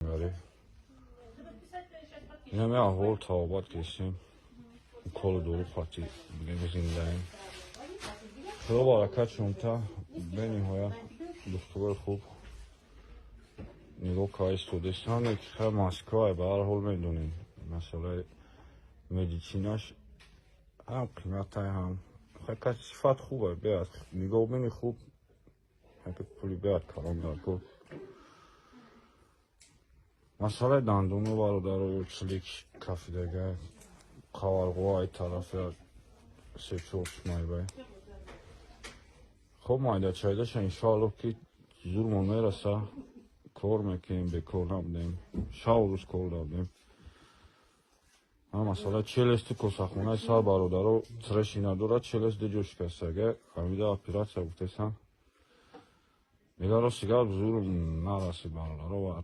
آره اینم یه احوال تابات کشیم کل دورو خواهی بگیم زندهیم خدا برکت شمتا به نهایت دکتر خوب نگاه که استودستان که خیلی ماسکای به هر حال میدونیم مثلا مدیچیناش هم قیمت هم خیلی صفت خوبه بیاد نگاه بینی خوب هنگه پولی بیاد کلام دار کن مثلا دندونو برادر چلیک کافی دیگه قوارقوهای طرف سکشوش مایبه خب مایده چایدش انشاءالله که زورمون میرسه کار میکنیم به کار نبودیم شاو روز کار دادیم مثلا 40 کسخونه سر برادر ترشی نداره 40 جوش کسته امیده اپیراتسیا بودیسن میگه رو سیگر زور نرسی برادر و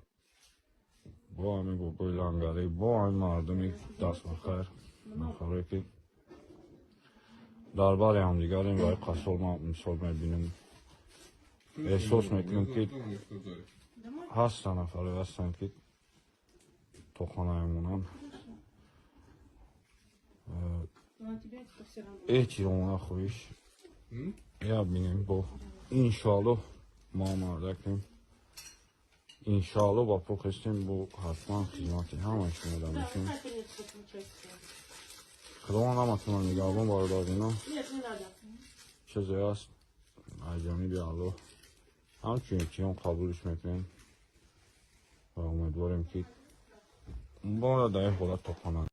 با همین گوگوی لنگری با همین مردمی دست بخیر نخوره که در باری هم دیگریم برای قصول ما مثال میبینیم احساس میکنیم که هستن افراد هستن که تو خانه ایمونن ایچی رو اونا خویش یا بینیم با انشالله ما مردکیم انشالله با پوکستیم با حتما خدماتی همش میدمشیم خدا هم اتمنى نگاه باردار اینا چیزی هست عجمی بیا الله همچنین که هم قبولش میکنیم و امیدواریم که با را در خودت تا کنن